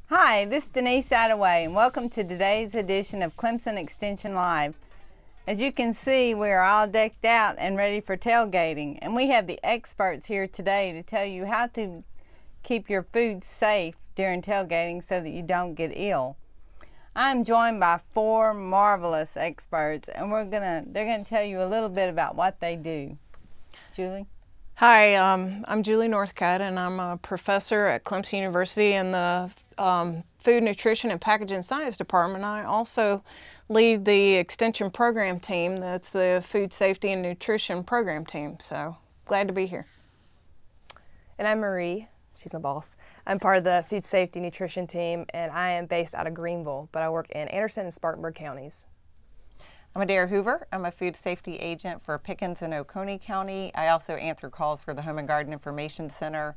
Hi, this is Denise Attaway, and welcome to today's edition of Clemson Extension Live. As you can see, we are all decked out and ready for tailgating, and we have the experts here today to tell you how to keep your food safe during tailgating so that you don't get ill. I'm joined by four marvelous experts, and they're gonna tell you a little bit about what they do. Julie? Hi, I'm Julie Northcutt, and I'm a professor at Clemson University in the Food, Nutrition, and Packaging Science Department. I also lead the extension program team. That's the Food Safety and Nutrition program team, so glad to be here. And I'm Marie. She's my boss. I'm part of the Food Safety Nutrition team, and I am based out of Greenville, but I work in Anderson and Spartanburg counties. I'm Adair Hoover. I'm a food safety agent for Pickens and Oconee County. I also answer calls for the Home and Garden Information Center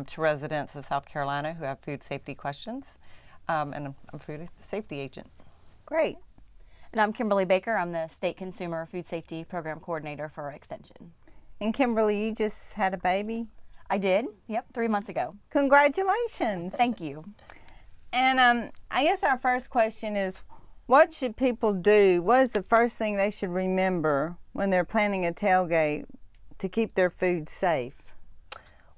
to residents of South Carolina who have food safety questions. And I'm a food safety agent. Great. And I'm Kimberly Baker. I'm the State Consumer Food Safety Program Coordinator for Extension. And Kimberly, you just had a baby? I did, yep, 3 months ago. Congratulations. Thank you. And I guess our first question is, what should people do? What is the first thing they should remember when they're planning a tailgate to keep their food safe?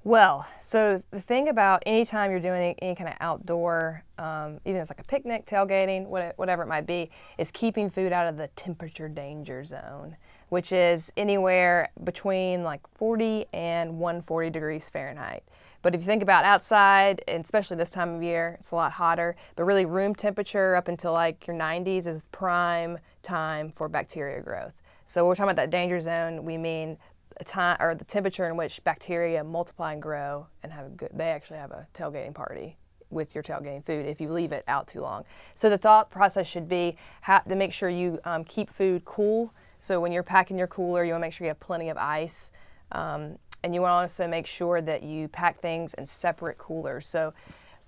Well, so the thing about anytime you're doing any kind of outdoor, even if it's like a picnic, tailgating, whatever it might be, is keeping food out of the temperature danger zone, which is anywhere between like 40 and 140 degrees Fahrenheit. But if you think about outside, and especially this time of year, it's a lot hotter, but really room temperature up until like your 90s is prime time for bacteria growth. So when we're talking about that danger zone, we mean a time, or the temperature in which bacteria multiply and grow and they actually have a tailgating party with your tailgating food if you leave it out too long. So the thought process should be to make sure you keep food cool. So when you're packing your cooler, you want to make sure you have plenty of ice. And you want to also make sure that you pack things in separate coolers. So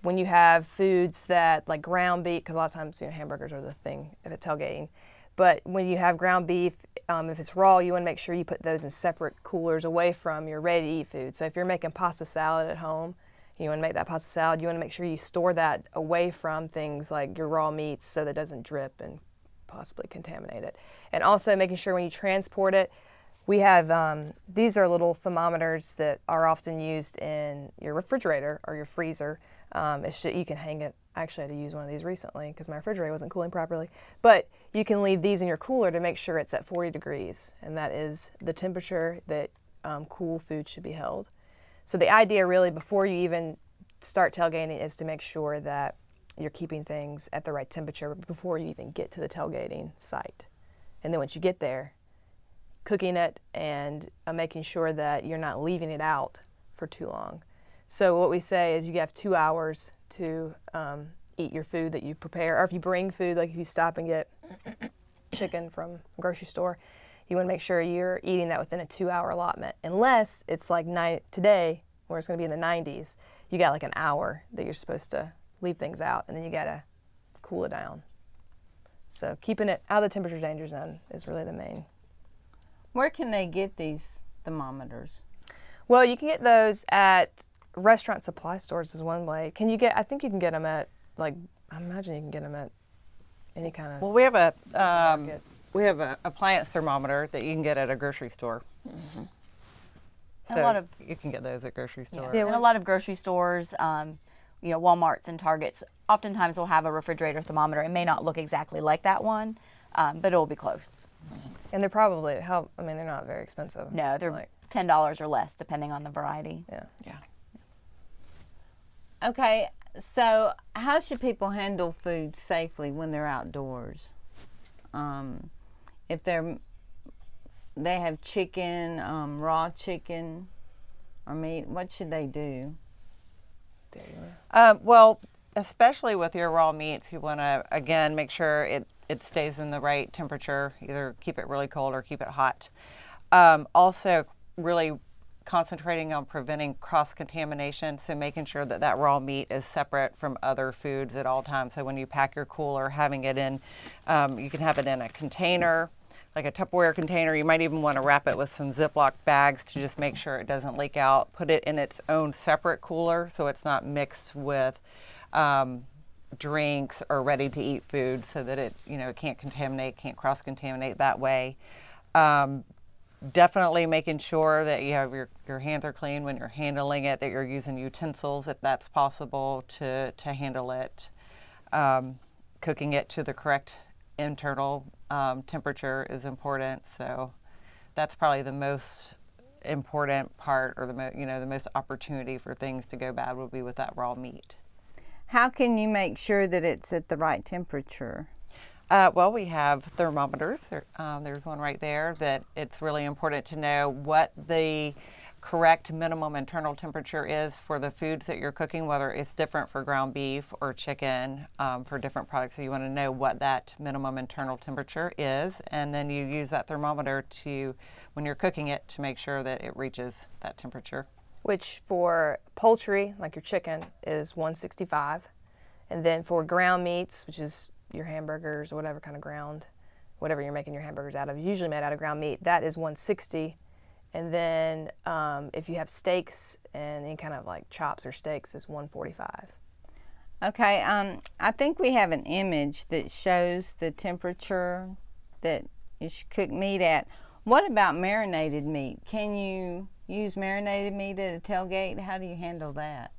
when you have foods that, like ground beef, because a lot of times hamburgers are the thing if it's tailgating, but when you have ground beef, if it's raw, you want to make sure you put those in separate coolers away from your ready-to-eat food. So if you're making pasta salad at home, you want to make that pasta salad, you want to make sure you store that away from things like your raw meats so that it doesn't drip and possibly contaminate it. And also making sure when you transport it, we have, these are little thermometers that are often used in your refrigerator or your freezer. You can hang it. I actually had to use one of these recently because my refrigerator wasn't cooling properly. But you can leave these in your cooler to make sure it's at 40 degrees, and that is the temperature that cool food should be held. So the idea really before you even start tailgating is to make sure that you're keeping things at the right temperature before you even get to the tailgating site. And then once you get there, cooking it and making sure that you're not leaving it out for too long. So what we say is you have 2 hours to eat your food that you prepare, or if you bring food, like if you stop and get chicken from a grocery store, you want to make sure you're eating that within a 2-hour allotment. Unless it's like today, where it's going to be in the 90s, you got like an hour that you're supposed to leave things out, and then you got to cool it down. So keeping it out of the temperature danger zone is really the main. Where can they get these thermometers? Well, you can get those at restaurant supply stores is one way. I think you can get them at, like, I imagine you can get them at any kind of Well, we have a supermarket. appliance thermometer that you can get at a grocery store. And So a lot of, you can get those at grocery stores. and a lot of grocery stores, Walmarts and Targets, oftentimes will have a refrigerator thermometer. It may not look exactly like that one, but it'll be close. And they're probably they're not very expensive. No, they're like $10 or less, depending on the variety. Yeah. Okay, so how should people handle food safely when they're outdoors? If they have chicken, raw chicken or meat, what should they do? Well, especially with your raw meats, you want to, again, make sure it stays in the right temperature, either keep it really cold or keep it hot. Also, really concentrating on preventing cross-contamination, so making sure that that raw meat is separate from other foods at all times. So when you pack your cooler, having it in, you can have it in a container, like a Tupperware container. You might even want to wrap it with some Ziploc bags to just make sure it doesn't leak out. Put it in its own separate cooler so it's not mixed with drinks or ready-to-eat food so that it, it can't contaminate, can't cross-contaminate that way. Definitely making sure that you have your hands are clean when you're handling it, that you're using utensils if that's possible to handle it. Cooking it to the correct internal temperature is important. So that's probably the most important part, or the most opportunity for things to go bad would be with that raw meat. How can you make sure that it's at the right temperature? Well, we have thermometers. There's one right there that it's really important to know what the correct minimum internal temperature is for the foods that you're cooking, whether it's different for ground beef or chicken, for different products. So you want to know what that minimum internal temperature is, and then you use that thermometer when you're cooking it, to make sure that it reaches that temperature. Which for poultry, like your chicken, is 165. And then for ground meats, which is your hamburgers or whatever kind of ground, whatever you're making your hamburgers out of, usually made out of ground meat, that is 160. And then if you have steaks and any kind of like chops or steaks, it's 145. Okay, I think we have an image that shows the temperature that you should cook meat at. What about marinated meat? Can you use marinated meat at a tailgate? How do you handle that?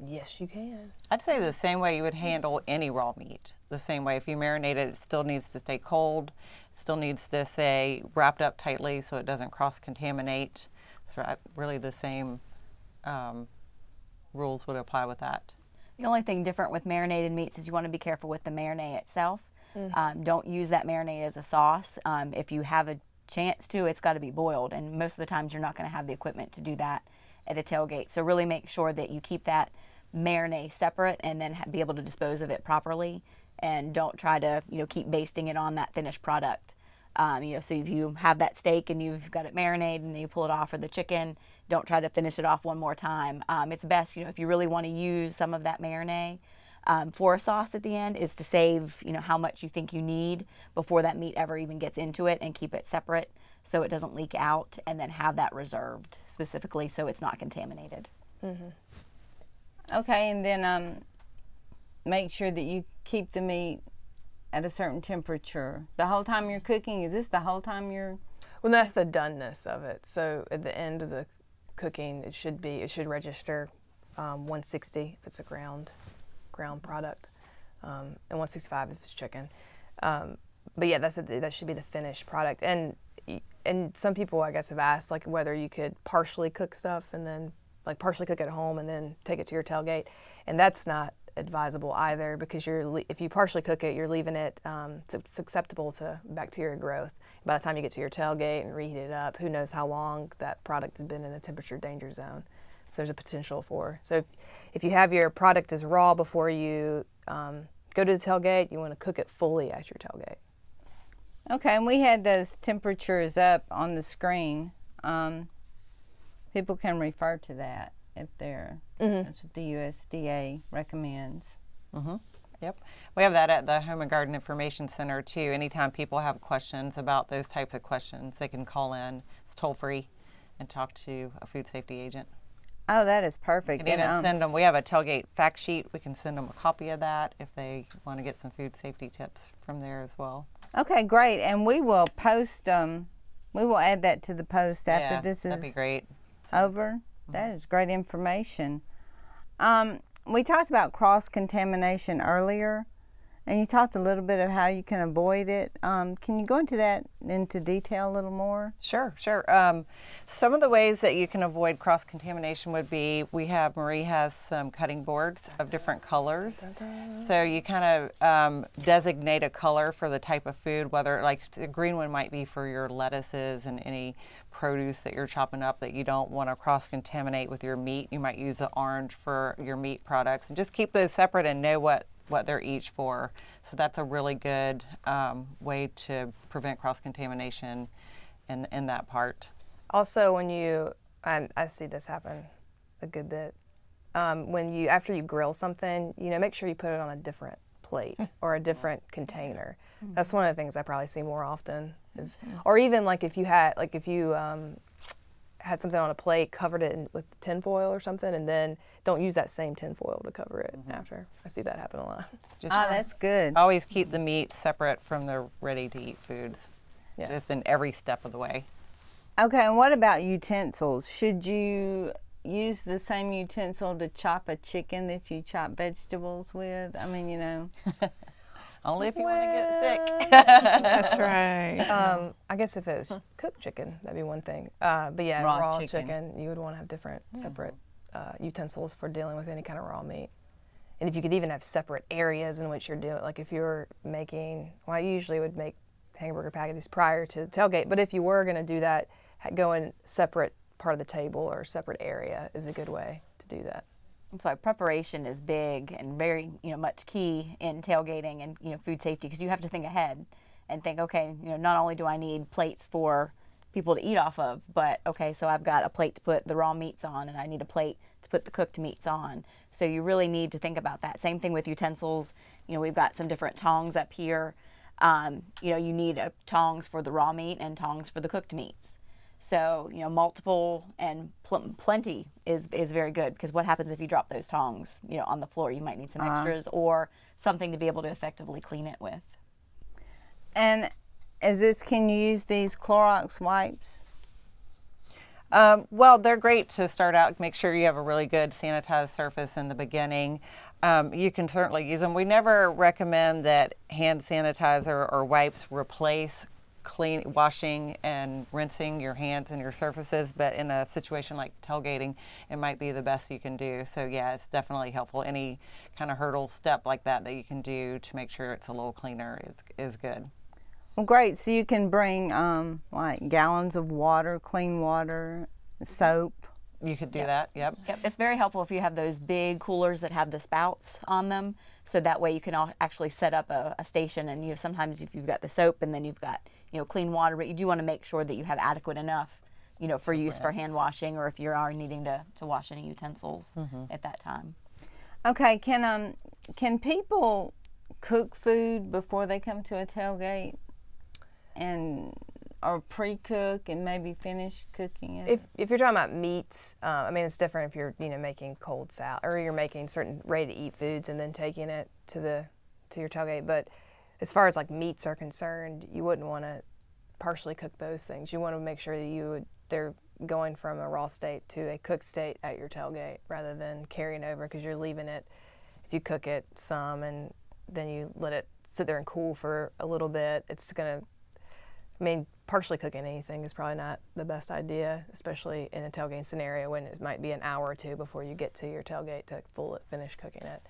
Yes, you can. I'd say the same way you would handle any raw meat. The same way, if you marinate it, it still needs to stay cold. It still needs to stay wrapped up tightly so it doesn't cross-contaminate. So really the same rules would apply with that. The only thing different with marinated meats is you want to be careful with the marinade itself. Don't use that marinade as a sauce. If you have a chance to, it's got to be boiled, and most of the times you're not going to have the equipment to do that at a tailgate. So really make sure that you keep that marinade separate and then be able to dispose of it properly, and don't try to keep basting it on that finished product. So if you have that steak and you've got it marinated and then you pull it off, or the chicken, don't try to finish it off one more time. It's best, if you really want to use some of that marinade for a sauce at the end, is to save how much you think you need before that meat ever even gets into it, and keep it separate so it doesn't leak out, and then have that reserved specifically so it's not contaminated. Okay, and then make sure that you keep the meat at a certain temperature the whole time you're cooking. Is this the whole time you're... Well, that's the doneness of it. So at the end of the cooking, it should register 160 if it's a ground product, and 165 if it's chicken. But yeah, that should be the finished product. And some people, I guess, have asked like whether you could partially cook stuff and then partially cook at home and then take it to your tailgate, and that's not advisable either, because if you partially cook it, you're leaving it susceptible to bacteria growth. By the time you get to your tailgate and reheat it up, who knows how long that product has been in a temperature danger zone. So there's a potential for. So if you have your product as raw before you go to the tailgate, you want to cook it fully at your tailgate. Okay, and we had those temperatures up on the screen. People can refer to that if they're, that's what the USDA recommends. Yep. We have that at the Home and Garden Information Center too. Anytime people have questions about those types of questions, they can call in. It's toll free, and talk to a food safety agent. Oh, that is perfect. And send them, we have a tailgate fact sheet. We can send them a copy of that if they want to get some food safety tips from there as well. Okay, great. And we will post, we will add that to the post after this that'd be great. Over. That is great information. We talked about cross-contamination earlier, and you talked a little bit of how you can avoid it. Can you go into detail a little more? Sure. Some of the ways that you can avoid cross-contamination would be, Marie has some cutting boards of different colors. So you kind of designate a color for the type of food, whether like the green one might be for your lettuces and any produce that you're chopping up that you don't want to cross-contaminate with your meat. You might use the orange for your meat products, and just keep those separate and know what they're each for. So that's a really good way to prevent cross-contamination in that part. Also, and I see this happen a good bit, after you grill something, make sure you put it on a different plate or a different container. That's one of the things I probably see more often. Or even if you had something on a plate, covered it with tin foil or something, and then don't use that same tin foil to cover it after. I see that happen a lot. That's good. Always keep the meat separate from the ready-to-eat foods, just in every step of the way. Okay, and what about utensils? Should you use the same utensil to chop a chicken that you chop vegetables with? I mean, you know. Only if you want to get sick. That's right. I guess if it was cooked chicken, that'd be one thing. But yeah, raw chicken, you would want to have different, separate utensils for dealing with any kind of raw meat. And if you could even have separate areas in which you're doing, like if you're making, well, I usually would make hamburger packages prior to the tailgate, but if you were going to do that, go in separate part of the table or separate area is a good way to do that. That's why preparation is big and very, much key in tailgating and, food safety, because you have to think ahead and think, okay, not only do I need plates for people to eat off of, but okay, so I've got a plate to put the raw meats on, and I need a plate to put the cooked meats on. So you really need to think about that. Same thing with utensils. We've got some different tongs up here. You need tongs for the raw meat and tongs for the cooked meats. So, multiple and plenty is very good, because what happens if you drop those tongs, on the floor? You might need some extras or something to be able to effectively clean it with. And can you use these Clorox wipes? Well, they're great to start out. Make sure you have a really good sanitized surface in the beginning. You can certainly use them. We never recommend that hand sanitizer or wipes replace washing and rinsing your hands and your surfaces, but in a situation like tailgating, it might be the best you can do. So yeah, it's definitely helpful. Any kind of hurdle step like that you can do to make sure it's a little cleaner is good. Well, great. So you can bring like gallons of water, clean water, soap. You could do that, yep. Yep, it's very helpful if you have those big coolers that have the spouts on them, so that way you can actually set up a station, and sometimes if you've got the soap and then you've got clean water, but you do want to make sure that you have adequate enough for use for hand washing, or if you are needing to wash any utensils at that time. Okay, can people cook food before they come to a tailgate, or pre-cook and maybe finish cooking it? If you're talking about meats, I mean, it's different if you're making cold salad, or you're making certain ready-to-eat foods and then taking it to your tailgate. But as far as like meats are concerned, you wouldn't want to partially cook those things. You want to make sure that they're going from a raw state to a cooked state at your tailgate, rather than carrying over, because you're leaving it. If you cook it some and then you let it sit there and cool for a little bit, it's gonna, partially cooking anything is probably not the best idea, especially in a tailgating scenario when it might be an hour or two before you get to your tailgate to finish cooking it.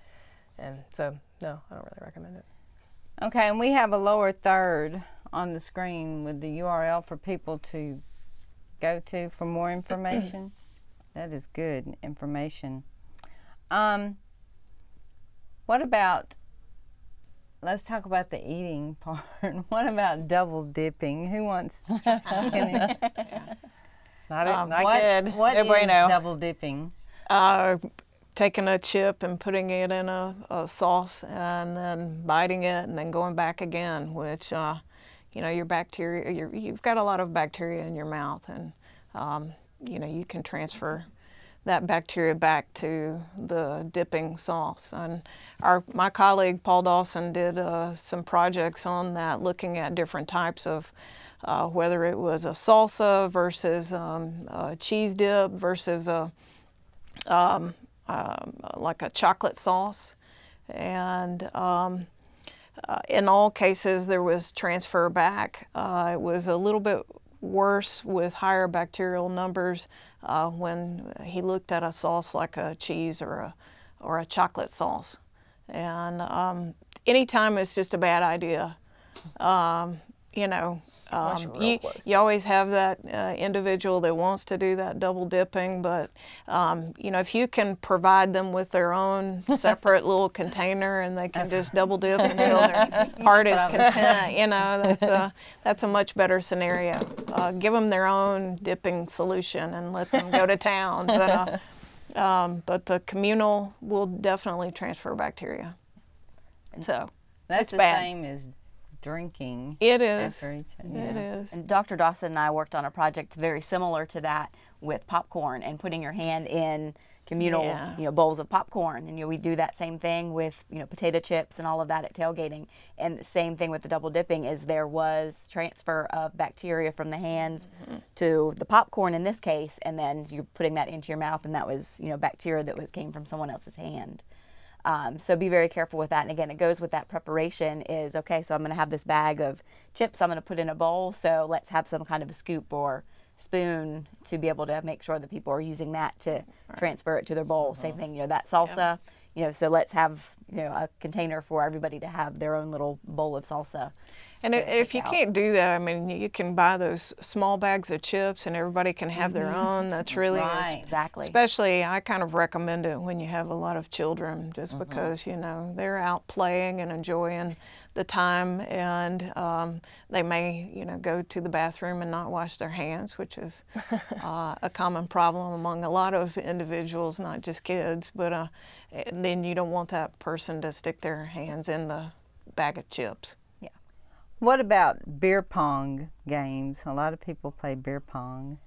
And so, no, I don't really recommend it. Okay, and we have a lower third on the screen with the URL for people to go to for more information. That is good information. What about, let's talk about the eating part. What about double dipping? Who wants? Not good. What is double dipping? Taking a chip and putting it in a sauce and then biting it and then going back again, which your bacteria, you've got a lot of bacteria in your mouth, and you can transfer that bacteria back to the dipping sauce. And my colleague Paul Dawson did some projects on that, looking at different types of whether it was a salsa versus a cheese dip versus like a chocolate sauce. And in all cases there was transfer back. It was a little bit worse with higher bacterial numbers when he looked at a sauce like a cheese or a chocolate sauce. And anytime it's just a bad idea, you always have that individual that wants to do that double dipping, but if you can provide them with their own separate little container and they can just double dip until their heart is content, that's a much better scenario. Give them their own dipping solution and let them go to town. But the communal will definitely transfer bacteria. So that's the bad. Same as drinking. It is. After each other. It is. And Dr. Dawson and I worked on a project very similar to that, with popcorn and putting your hand in communal Yeah. bowls of popcorn, and we do that same thing with potato chips and all of that at tailgating. And the same thing with the double dipping is there was transfer of bacteria from the hands to the popcorn in this case, and then you're putting that into your mouth, and that was bacteria that came from someone else's hand. So be very careful with that. And again, it goes with that preparation is, okay, so I'm going to have this bag of chips I'm going to put in a bowl, so let's have some kind of a scoop or spoon to be able to make sure that people are using that to transfer it to their bowl. Same thing, that salsa, so let's have, a container for everybody to have their own little bowl of salsa. And if you can't do that, I mean, you can buy those small bags of chips and everybody can have their own. That's really, Exactly. especially I kind of recommend it when you have a lot of children, just because, they're out playing and enjoying the time, and they may, go to the bathroom and not wash their hands, which is a common problem among a lot of individuals, not just kids, but then you don't want that person to stick their hands in the bag of chips. What about beer pong games? A lot of people play beer pong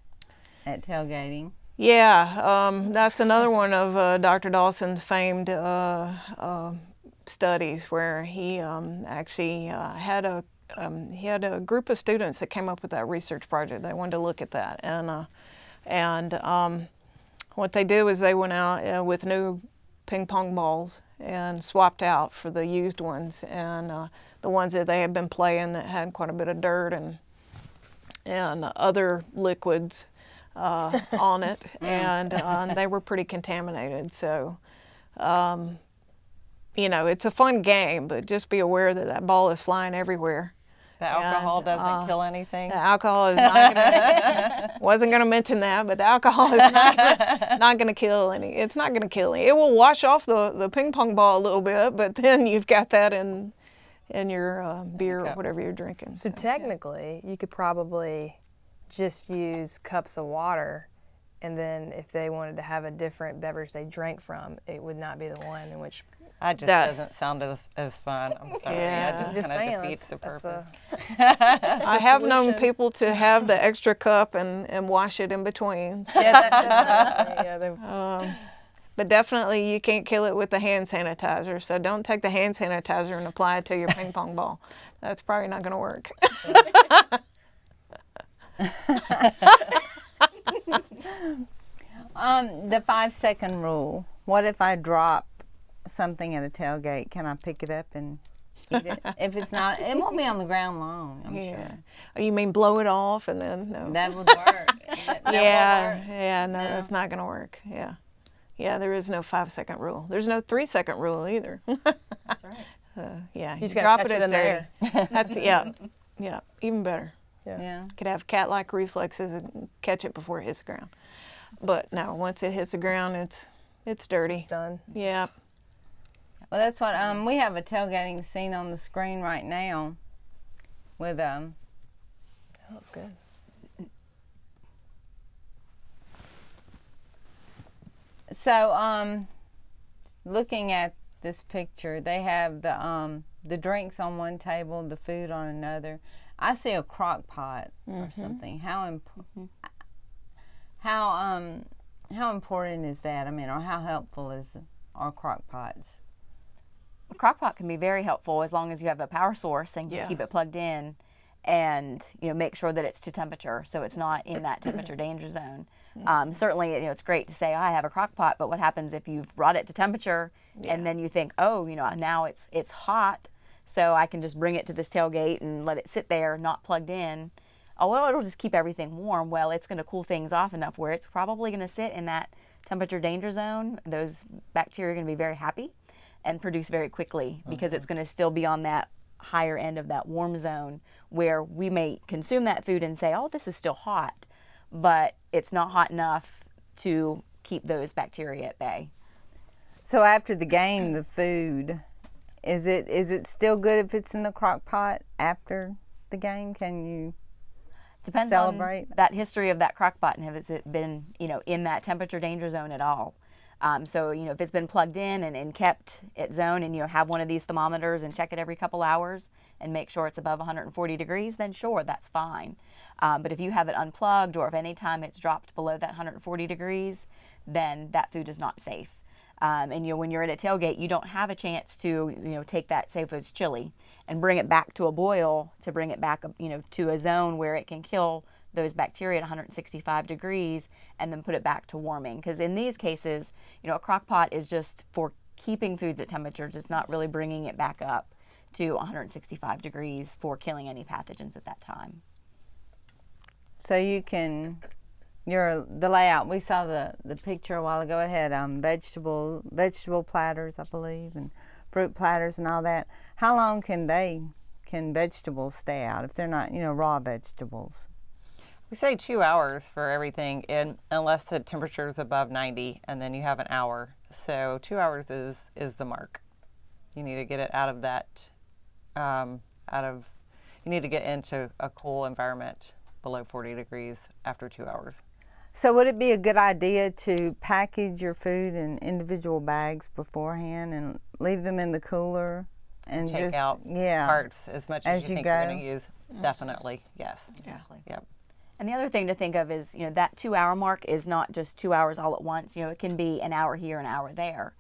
at tailgating. Yeah, that's another one of Dr. Dawson's famed studies, where he actually had a group of students that came up with that research project. They wanted to look at that, and what they did was they went out with new ping pong balls and swapped out for the used ones, and the ones that they had been playing that had quite a bit of dirt and other liquids on it, and they were pretty contaminated. So, it's a fun game, but just be aware that that ball is flying everywhere. The alcohol doesn't kill anything. The alcohol is not going to, wasn't going to mention that, but the alcohol is not going to kill any. It's not going to kill any. It will wash off the ping pong ball a little bit, but then you've got that in your beer or whatever you're drinking. So technically, you could probably just use cups of water, and then if they wanted to have a different beverage they drank from, it would not be the one in which. That just doesn't sound as fun. I'm sorry. Yeah. It just kind of defeats the purpose. I have known people to have the extra cup and wash it in between. Yeah, definitely. But definitely you can't kill it with the hand sanitizer, so don't take the hand sanitizer and apply it to your ping pong ball. That's probably not going to work. The 5-second rule. What if I drop something at a tailgate? Can I pick it up and eat it? If it's not, it won't be on the ground long, I'm sure. Oh, you mean blow it off and then no? That would work. No, that's not going to work. Yeah, there is no 5-second rule. There's no 3-second rule either. That's right. You just drop catch it, it it's in the dirty. That's, yeah, even better. Yeah. Could have cat-like reflexes and catch it before it hits the ground. But no, once it hits the ground, it's dirty. It's done. Yeah. Well, that's what we have a tailgating scene on the screen right now with Oh, that's good. So looking at this picture, they have the drinks on one table, the food on another. I see a crock pot or something. How important is that? I mean, or how helpful are crock pots? A crock pot can be very helpful as long as you have a power source and keep it plugged in, and make sure that it's to temperature, so it's not in that temperature danger zone. Certainly, it's great to say, I have a crock pot, but what happens if you've brought it to temperature and then you think, oh, now it's hot, so I can just bring it to this tailgate and let it sit there, not plugged in. Oh, well, it'll just keep everything warm. Well, it's going to cool things off enough where it's probably going to sit in that temperature danger zone. Those bacteria are going to be very happy and produce very quickly, because it's going to still be on that higher end of that warm zone, where we may consume that food and say, oh, this is still hot, but it's not hot enough to keep those bacteria at bay. So after the game, the food, is it still good if it's in the crock pot after the game? Can you celebrate? On that history of that crock pot, and has it been in that temperature danger zone at all. So, if it's been plugged in and kept at zone, and have one of these thermometers and check it every couple hours and make sure it's above 140 degrees, then sure, that's fine. But if you have it unplugged, or if any time it's dropped below that 140 degrees, then that food is not safe. And when you're at a tailgate, you don't have a chance to take that, say if it's chili, and bring it back to a boil, to bring it back to a zone where it can kill those bacteria at 165 degrees and then put it back to warming. Because in these cases, a crock pot is just for keeping foods at temperatures. It's not really bringing it back up to 165 degrees for killing any pathogens at that time. So you can, the layout, we saw the picture a while ago. It had vegetable platters, I believe, and fruit platters and all that. How long can vegetables stay out if they're not, raw vegetables? We say 2 hours for everything, unless the temperature is above 90, and then you have an hour. So 2 hours is the mark. You need to get it out of that, you need to get into a cool environment below 40 degrees after 2 hours. So would it be a good idea to package your food in individual bags beforehand and leave them in the cooler and take just out parts as much as you think you're going to use? Definitely, yes. Exactly. Yep. And the other thing to think of is, that 2 hour mark is not just 2 hours all at once. It can be an hour here, an hour there.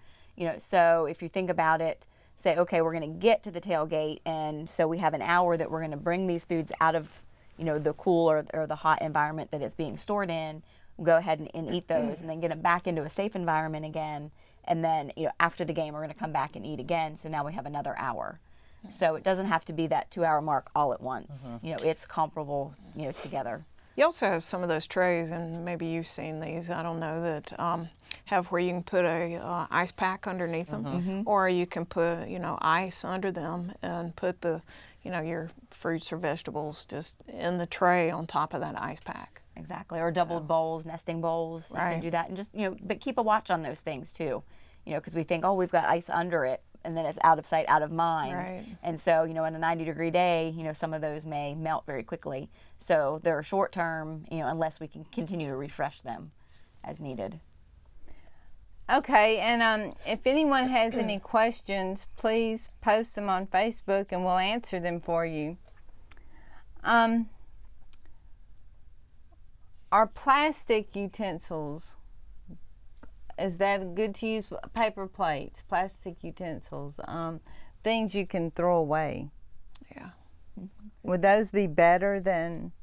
So if you think about it, say, okay, we're going to get to the tailgate, and so we have an hour that we're going to bring these foods out of, the cool or the hot environment that it's being stored in. We'll go ahead and eat those, and then get them back into a safe environment again. And then, after the game, we're going to come back and eat again. So now we have another hour. So it doesn't have to be that 2 hour mark all at once. It's comparable, together. You also have some of those trays, and maybe you've seen these, I don't know, that have where you can put a ice pack underneath them, or you can put, ice under them and put the, your fruits or vegetables just in the tray on top of that ice pack. Exactly, or doubled bowls, nesting bowls. You can do that, and just but keep a watch on those things too, because we think, oh, we've got ice under it, and then it's out of sight, out of mind. Right. And so, in a 90-degree day, some of those may melt very quickly. So they're short term, unless we can continue to refresh them as needed. Okay, and if anyone has any questions, please post them on Facebook and we'll answer them for you. Are plastic utensils, is that good to use? Paper plates, plastic utensils, things you can throw away. Yeah. Would those be better than?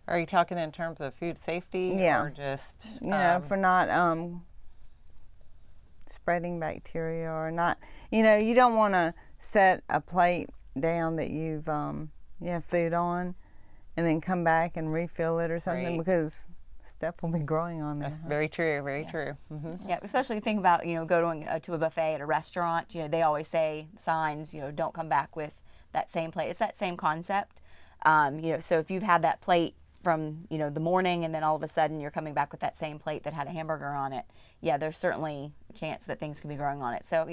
Are you talking in terms of food safety? Yeah. Or just, for not spreading bacteria, or not, you don't want to set a plate down that you have food on and then come back and refill it or something, because stuff will be growing on there. That's very true, very true. Yeah, especially think about, go to a buffet at a restaurant, they always say signs, don't come back with that same plate. It's that same concept. So if you've had that plate from, the morning, and then all of a sudden you're coming back with that same plate that had a hamburger on it, yeah, there's certainly a chance that things could be growing on it. So,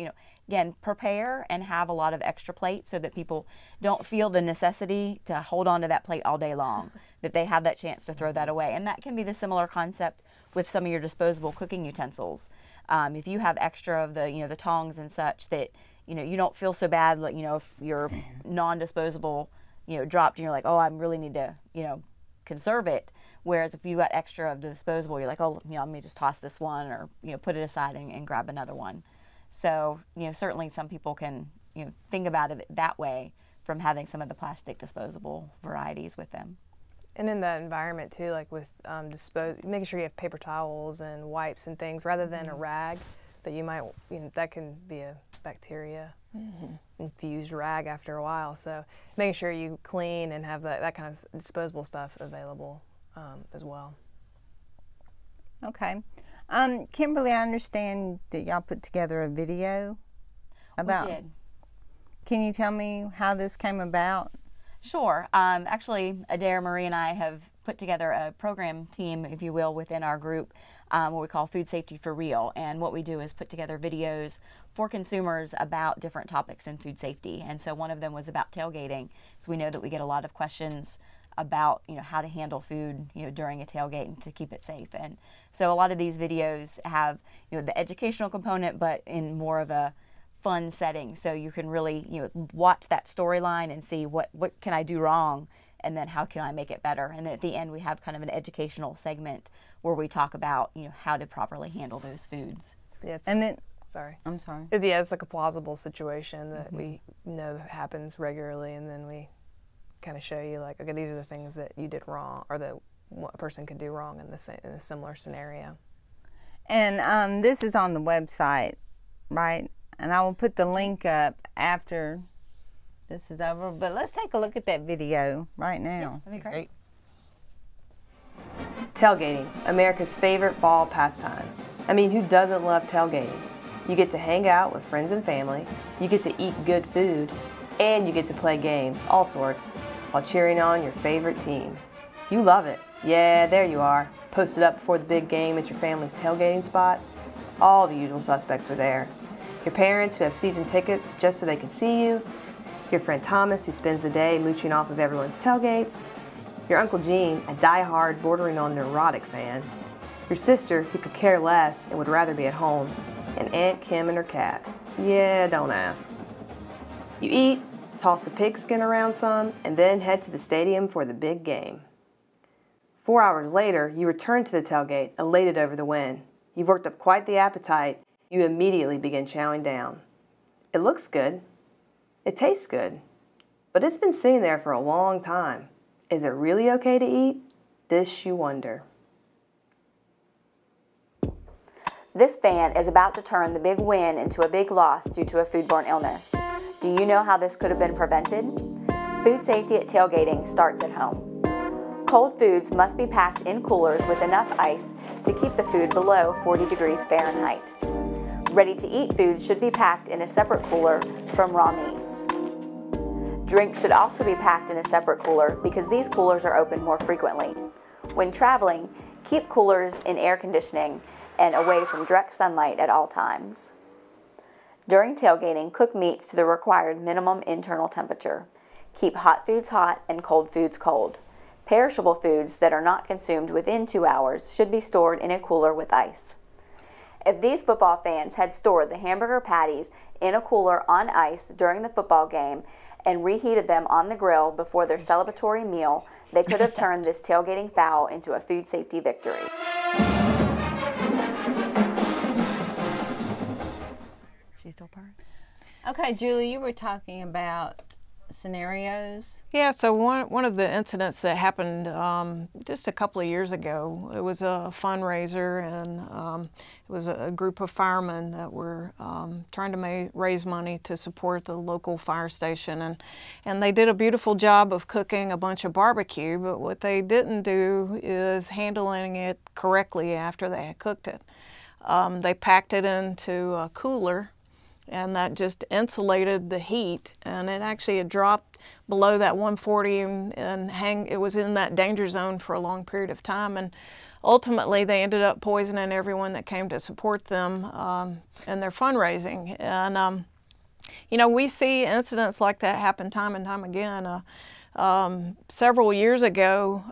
again, prepare and have a lot of extra plates so that people don't feel the necessity to hold on to that plate all day long, that they have that chance to throw that away. And that can be the similar concept with some of your disposable cooking utensils. If you have extra of the, the tongs and such, that, you don't feel so bad, like, if your non-disposable, dropped and you're like, oh, I really need to, conserve it. Whereas if you got extra of the disposable, you're like, oh, let me just toss this one, or, put it aside and grab another one. So, certainly some people can, think about it that way from having some of the plastic disposable varieties with them. And in that environment too, like with making sure you have paper towels and wipes and things rather than a rag that you might, that can be a bacteria infused rag after a while. So making sure you clean and have that kind of disposable stuff available as well. Okay. Kimberly, I understand that y'all put together a video about. We did. Can you tell me how this came about? Sure. Actually, Adair, Marie, and I have put together a program team, if you will, within our group, what we call Food Safety for Real. And what we do is put together videos for consumers about different topics in food safety. And so one of them was about tailgating. So we know that we get a lot of questions about, you know, how to handle food, you know, during a tailgate and to keep it safe. And so a lot of these videos have, you know, the educational component, but in more of a fun setting. So you can really, you know, watch that storyline and see what can I do wrong, and then how can I make it better. And then at the end we have kind of an educational segment where we talk about, you know, how to properly handle those foods. Yeah, And then, sorry. I'm sorry. Yeah, it's like a plausible situation that we know happens regularly, and then we kind of show you like, okay, these are the things that you did wrong, or that a person could do wrong in a similar scenario. And this is on the website, right? And I will put the link up after this is over. But let's take a look at that video right now. That'd be great. Tailgating, America's favorite fall pastime. I mean, who doesn't love tailgating? You get to hang out with friends and family, you get to eat good food, and you get to play games, all sorts, while cheering on your favorite team. You love it. Yeah, there you are, posted up before the big game at your family's tailgating spot. All the usual suspects are there. Your parents who have season tickets just so they can see you, your friend Thomas who spends the day mooching off of everyone's tailgates, your Uncle Gene, a die-hard, bordering on neurotic fan, your sister who could care less and would rather be at home, and Aunt Kim and her cat. Yeah, don't ask. You eat, toss the pigskin around some, and then head to the stadium for the big game. 4 hours later, you return to the tailgate, elated over the win. You've worked up quite the appetite. You immediately begin chowing down. It looks good. It tastes good. But it's been sitting there for a long time. Is it really okay to eat? This you wonder. This fan is about to turn the big win into a big loss due to a foodborne illness. Do you know how this could have been prevented? Food safety at tailgating starts at home. Cold foods must be packed in coolers with enough ice to keep the food below 40 degrees Fahrenheit. Ready-to-eat foods should be packed in a separate cooler from raw meats. Drinks should also be packed in a separate cooler because these coolers are open more frequently. When traveling, keep coolers in air conditioning and away from direct sunlight at all times. During tailgating, cook meats to the required minimum internal temperature. Keep hot foods hot and cold foods cold. Perishable foods that are not consumed within 2 hours should be stored in a cooler with ice. If these football fans had stored the hamburger patties in a cooler on ice during the football game and reheated them on the grill before their celebratory meal, they could have turned this tailgating foul into a food safety victory. She's still purring. Okay, Julie, you were talking about scenarios. Yeah, so one of the incidents that happened just a couple of years ago, it was a fundraiser, and it was a group of firemen that were trying to raise money to support the local fire station, and they did a beautiful job of cooking a bunch of barbecue, but what they didn't do is handling it correctly after they had cooked it. They packed it into a cooler, and that just insulated the heat, and it actually had dropped below that 140 and it was in that danger zone for a long period of time, and ultimately they ended up poisoning everyone that came to support them in their fundraising. And you know, we see incidents like that happen time and time again. Several years ago,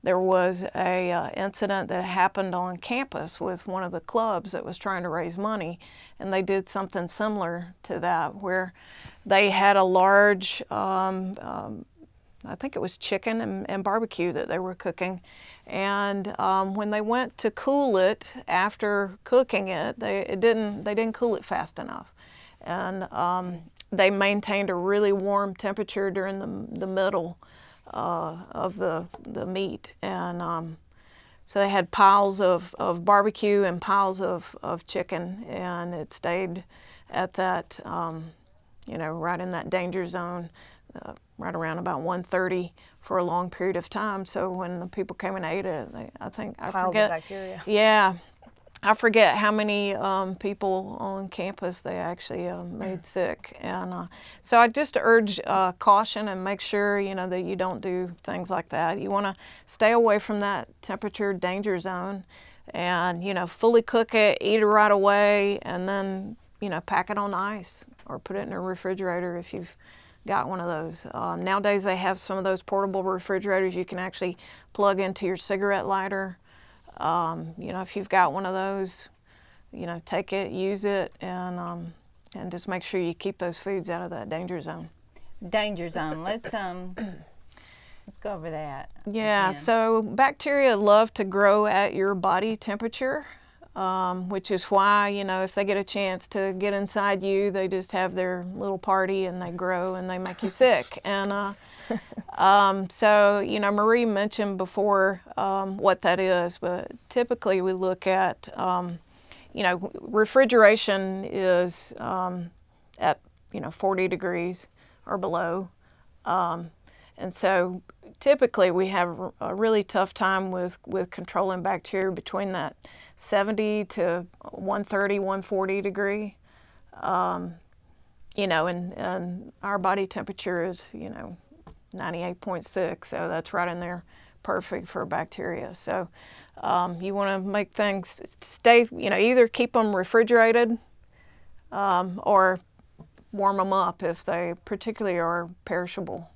there was a incident that happened on campus with one of the clubs that was trying to raise money, and they did something similar to that, where they had a large, I think it was chicken and barbecue that they were cooking, and when they went to cool it after cooking it, they didn't cool it fast enough, and they maintained a really warm temperature during the middle of the meat, and so they had piles of barbecue and piles of chicken, and it stayed at that, you know, right in that danger zone, right around about 130 for a long period of time. So when the people came and ate it, I forget. Piles of bacteria. Yeah. I forget how many people on campus they actually made sick, and so I just urge caution and make sure, you know, that you don't do things like that. You want to stay away from that temperature danger zone, and, you know, fully cook it, eat it right away, and then, you know, pack it on ice or put it in a refrigerator if you've got one of those. Nowadays they have some of those portable refrigerators you can actually plug into your cigarette lighter. You know, if you've got one of those, you know, take it, use it, and just make sure you keep those foods out of that danger zone. Danger zone. Let's go over that. Yeah, again. so bacteria love to grow at your body temperature, which is why, you know, if they get a chance to get inside you, they just have their little party and they grow and they make you sick. And so, you know, Marie mentioned before what that is, but typically we look at, you know, refrigeration is at, you know, 40 degrees or below. And so typically we have a really tough time with controlling bacteria between that 70 to 130, 140 degree. You know, and our body temperature is, you know, 98.6, so that's right in there, perfect for bacteria. So you want to make things stay, you know, either keep them refrigerated or warm them up if they particularly are perishable.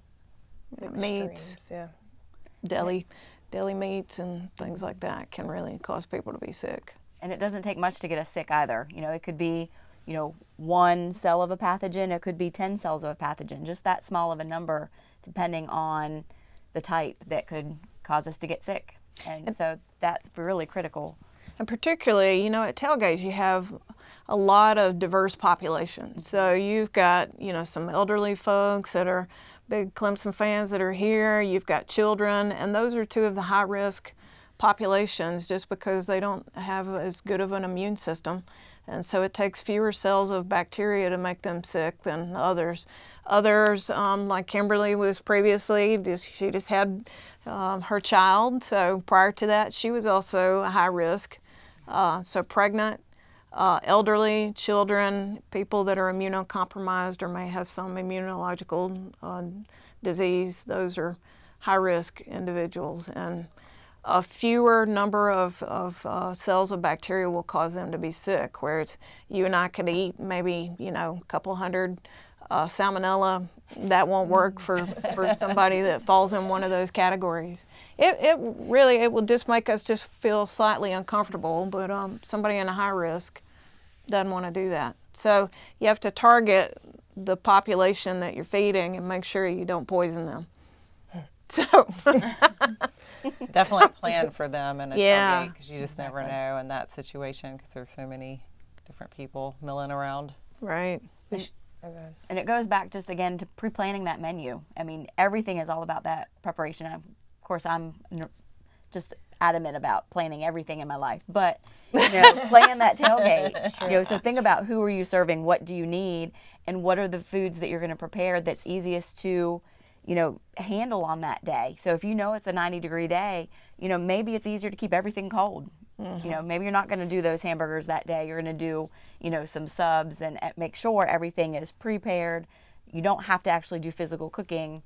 Meats, yeah. deli meats and things like that can really cause people to be sick. And it doesn't take much to get us sick either. You know, it could be, you know, 1 cell of a pathogen, it could be 10 cells of a pathogen, just that small of a number, depending on the type that could cause us to get sick. And so that's really critical. And particularly, you know, at tailgates you have a lot of diverse populations. So you've got, you know, some elderly folks that are big Clemson fans that are here. You've got children, and those are 2 of the high-risk populations just because they don't have as good of an immune system. And so it takes fewer cells of bacteria to make them sick than others. Others, like Kimberly was previously, she just had her child. So prior to that, she was also a high risk. So pregnant, elderly, children, people that are immunocompromised or may have some immunological disease, those are high-risk individuals. And a fewer number of cells of bacteria will cause them to be sick, whereas you and I could eat maybe, you know, a couple hundred salmonella. That won't work for somebody that falls in one of those categories. It will just make us just feel slightly uncomfortable, but somebody in a high risk doesn't want to do that. So you have to target the population that you're feeding and make sure you don't poison them. So Definitely plan for them in a Yeah. tailgate, because you just never know in that situation, because there's so many different people milling around. right. And it goes back just again to pre-planning that menu. I mean, everything is all about that preparation. Of course, I'm just adamant about planning everything in my life, but you know, plan that tailgate. You know, so think about who are you serving, what do you need, and what are the foods that you're going to prepare that's easiest to, you know, handle on that day. So if you know it's a 90-degree day, you know, maybe it's easier to keep everything cold. You know, maybe you're not going to do those hamburgers that day. You're going to do, you know, some subs and make sure everything is prepared. You don't have to actually do physical cooking,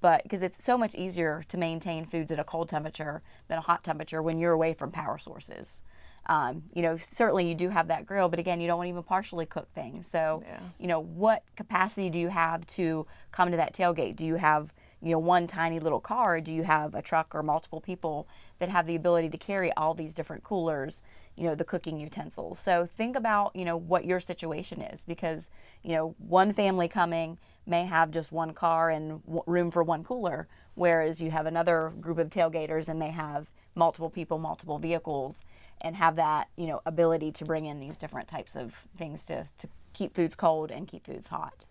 but because it's so much easier to maintain foods at a cold temperature than a hot temperature when you're away from power sources. You know, certainly you do have that grill, but again, you don't want to even partially cook things. So, you know, what capacity do you have to come to that tailgate? Do you have, you know, one tiny little car? Do you have a truck or multiple people that have the ability to carry all these different coolers, you know, the cooking utensils? So think about, you know, what your situation is, because, you know, one family coming may have just one car and room for one cooler, whereas you have another group of tailgaters and they have multiple people, multiple vehicles, and have that, you know, ability to bring in these different types of things to keep foods cold and keep foods hot.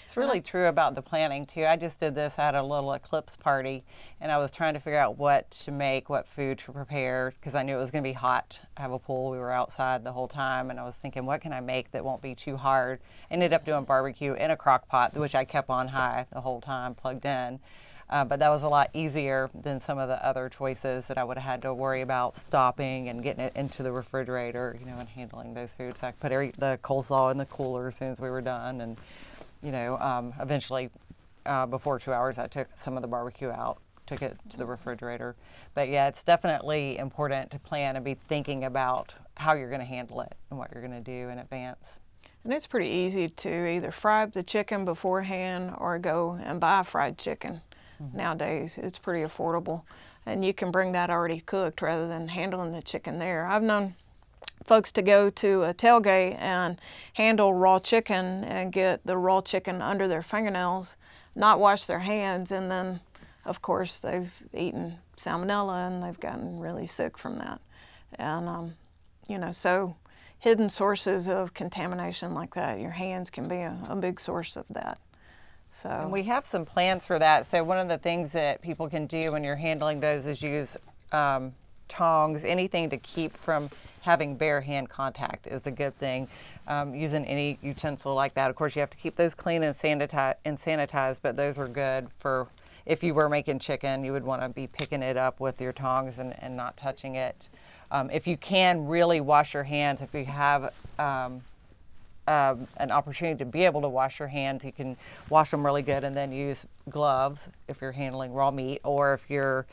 It's really true about the planning too. I just did this at a little eclipse party, and I was trying to figure out what to make, what food to prepare, because I knew it was going to be hot. I have a pool. We were outside the whole time, and I was thinking, what can I make that won't be too hard? Ended up doing barbecue in a crock pot, which I kept on high the whole time, plugged in. But that was a lot easier than some of the other choices that I would have had to worry about stopping and getting it into the refrigerator, you know, and handling those foods. So I put the coleslaw in the cooler as soon as we were done, and you know, eventually, before 2 hours, I took some of the barbecue out, took it to the refrigerator. But yeah, it's definitely important to plan and be thinking about how you're going to handle it and what you're going to do in advance. And it's pretty easy to either fry up the chicken beforehand or go and buy fried chicken. Nowadays, it's pretty affordable. And you can bring that already cooked rather than handling the chicken there. I've known folks to go to a tailgate and handle raw chicken and get the raw chicken under their fingernails, not wash their hands, and then, of course, they've eaten salmonella and they've gotten really sick from that. And, you know, so hidden sources of contamination like that, your hands can be a big source of that. So. And we have some plans for that. So one of the things that people can do when you're handling those is use tongs, anything to keep from having bare hand contact is a good thing. Using any utensil like that. Of course, you have to keep those clean and sanitized, but those are good for if you were making chicken, you would want to be picking it up with your tongs and not touching it. If you can really wash your hands, if you have an opportunity to be able to wash your hands, you can wash them really good and then use gloves if you're handling raw meat, or if you're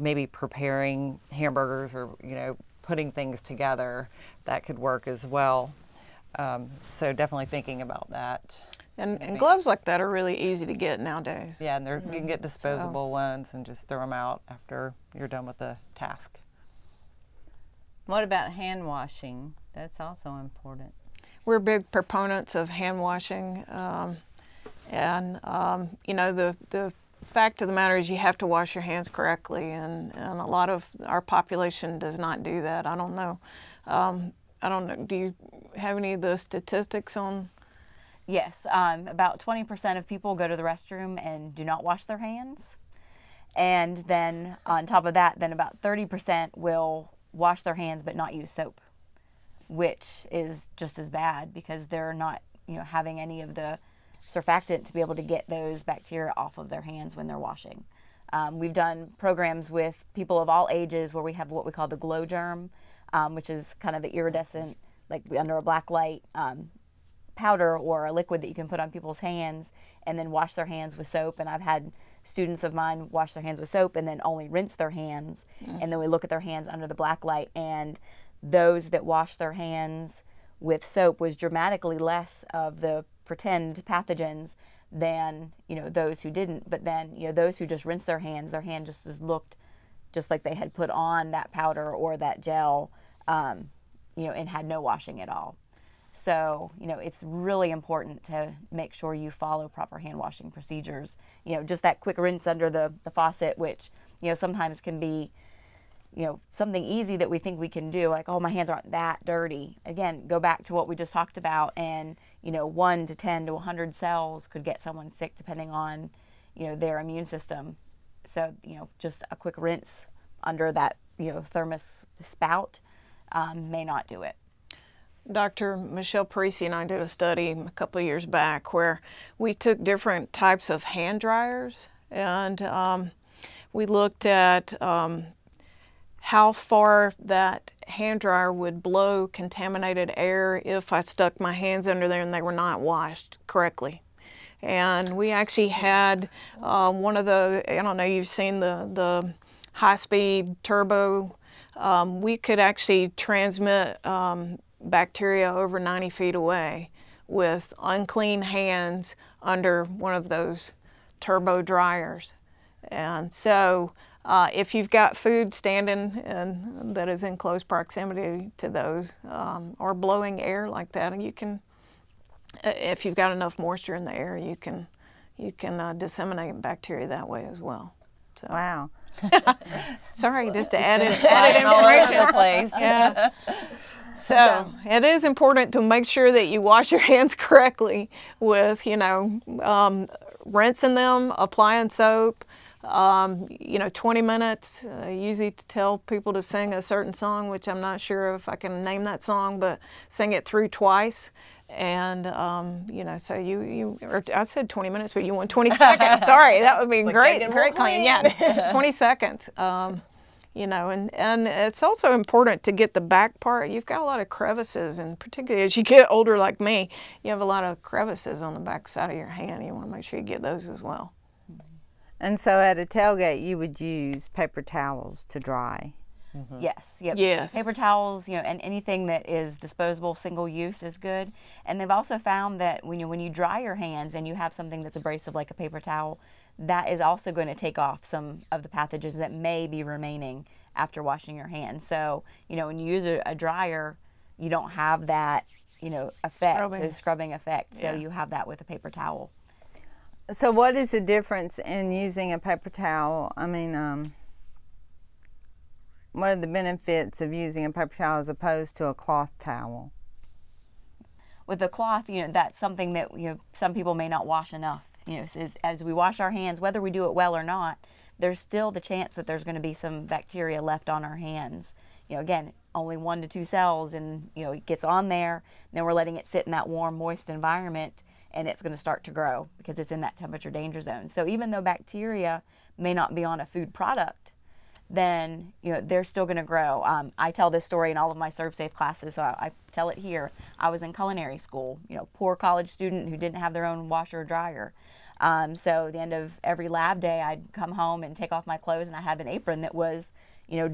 maybe preparing hamburgers or, you know, putting things together, that could work as well. So definitely thinking about that. And gloves like that are really easy to get nowadays. Yeah, and you can get disposable ones and just throw them out after you're done with the task. What about hand washing? That's also important. We're big proponents of hand washing, and you know, the fact of the matter is you have to wash your hands correctly, and a lot of our population does not do that. I don't know. I don't know. Do you have any of the statistics on? Yes, about 20% of people go to the restroom and do not wash their hands, and then on top of that, then about 30% will wash their hands but not use soap, which is just as bad because they're not, you know, having any of the surfactant to be able to get those bacteria off of their hands when they're washing. We've done programs with people of all ages where we have what we call the glow germ, which is kind of the iridescent, like under a black light powder or a liquid that you can put on people's hands and then wash their hands with soap. And I've had students of mine wash their hands with soap and then only rinse their hands. And then we look at their hands under the black light, and those that wash their hands with soap was dramatically less of the pretend pathogens than, you know, those who didn't. But then, you know, those who just rinsed their hand just looked just like they had put on that powder or that gel, you know, and had no washing at all. So, you know, it's really important to make sure you follow proper hand washing procedures. You know, just that quick rinse under the faucet, which, you know, sometimes can be, you know, something easy that we think we can do, like, oh, my hands aren't that dirty. Again, go back to what we just talked about, and, you know, 1 to 10 to 100 cells could get someone sick depending on, you know, their immune system. So, you know, just a quick rinse under that, you know, thermos spout may not do it. Dr. Michelle Parisi and I did a study a couple of years back where we took different types of hand dryers, and we looked at how far that hand dryer would blow contaminated air if I stuck my hands under there and they were not washed correctly. And we actually had one of the, I don't know, you've seen the high-speed turbo. We could actually transmit bacteria over 90 feet away with unclean hands under one of those turbo dryers. And so if you've got food standing and that is in close proximity to those, or blowing air like that, and you can, if you've got enough moisture in the air, you can disseminate bacteria that way as well. So. Wow. Sorry, just to add it all over the place. Yeah. So it is important to make sure that you wash your hands correctly with, you know, rinsing them, applying soap, you know, 20 minutes. Usually to tell people to sing a certain song, which I'm not sure if I can name that song, but sing it through twice. And, you know, so or I said 20 minutes, but you want 20 seconds. Sorry, that would be great clean. Yeah, 20 seconds. You know, and it's also important to get the back part. You've got a lot of crevices, and particularly as you get older like me, you have a lot of crevices on the back side of your hand. You want to make sure you get those as well. And so at a tailgate, you would use paper towels to dry. Yes. Yep. Yes. Paper towels, and anything that is disposable, single use is good. And they've also found that when you dry your hands and you have something that's abrasive like a paper towel, that is also going to take off some of the pathogens that may be remaining after washing your hands. So, when you use a dryer, you don't have that, effect, scrubbing effect. So you have that with a paper towel. So what is the difference in using a paper towel? I mean, what are the benefits of using a paper towel as opposed to a cloth towel? With the cloth, that's something that, some people may not wash enough. As we wash our hands, whether we do it well or not, there's still the chance that there's going to be some bacteria left on our hands. Again, only 1 to 2 cells, and it gets on there, then we're letting it sit in that warm, moist environment, and it's going to start to grow because it's in that temperature danger zone. So even though bacteria may not be on a food product, then they're still going to grow. I tell this story in all of my Serve Safe classes, so I tell it here. I was in culinary school, poor college student who didn't have their own washer or dryer. So at the end of every lab day, I'd come home and take off my clothes, and I had an apron that was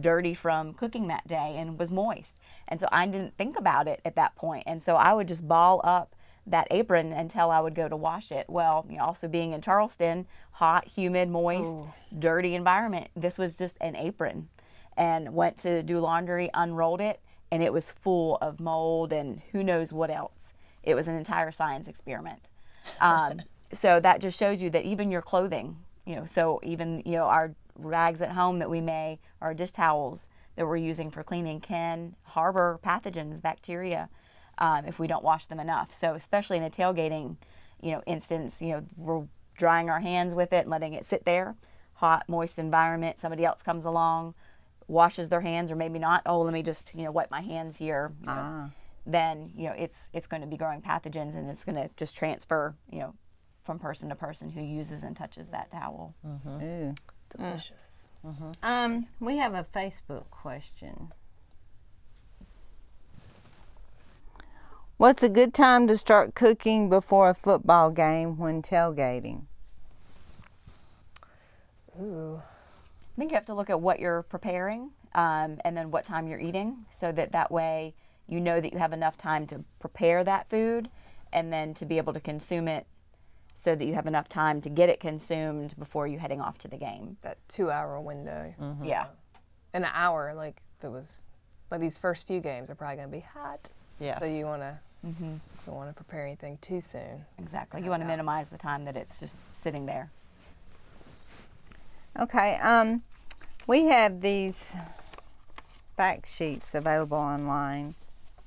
dirty from cooking that day and was moist. And so I didn't think about it at that point. And so I would just ball up that apron until I would go to wash it. Well, also being in Charleston, hot, humid, moist, dirty environment, this was just an apron. And went to do laundry, unrolled it, and it was full of mold and who knows what else. It was an entire science experiment. So that just shows you that even your clothing, so even, our rags at home that we may, our dish towels that we're using for cleaning can harbor pathogens, bacteria, if we don't wash them enough. So especially in a tailgating, instance, we're drying our hands with it and letting it sit there, hot, moist environment. Somebody else comes along, washes their hands, or maybe not. Oh, let me just, wipe my hands here. Then, it's going to be growing pathogens, and it's going to just transfer, from person to person who uses and touches that towel. Ooh, delicious. We have a Facebook question. What's a good time to start cooking before a football game when tailgating? Ooh. I think you have to look at what you're preparing, and then what time you're eating, so that way you know that you have enough time to prepare that food and then to be able to consume it, so that you have enough time to get it consumed before you heading off to the game. That 2-hour window. Yeah. In an hour, like if it was, like these first few games are probably going to be hot. Yes. So you want to don't want to prepare anything too soon. Exactly. You want to minimize the time that it's just sitting there. Okay. We have these fact sheets available online.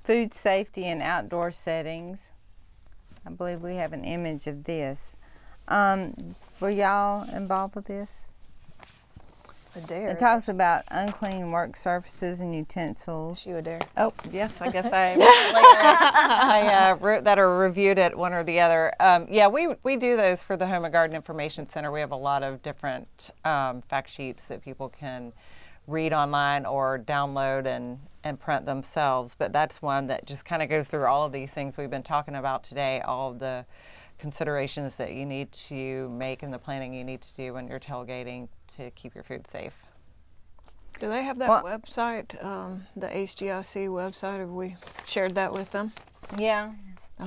Food safety in outdoor settings. I believe we have an image of this. Were y'all involved with this? A dare. It talks about unclean work surfaces and utensils. You a dare. Oh, yes, I guess I wrote that or reviewed it, one or the other. Yeah, we do those for the Home and Garden Information Center. We have a lot of different fact sheets that people can read online or download and print themselves. But that's one that just kind of goes through all of these things we've been talking about today, all of the considerations that you need to make and the planning you need to do when you're tailgating to keep your food safe. Do they have that website, the HGIC website? Have we shared that with them? Yeah,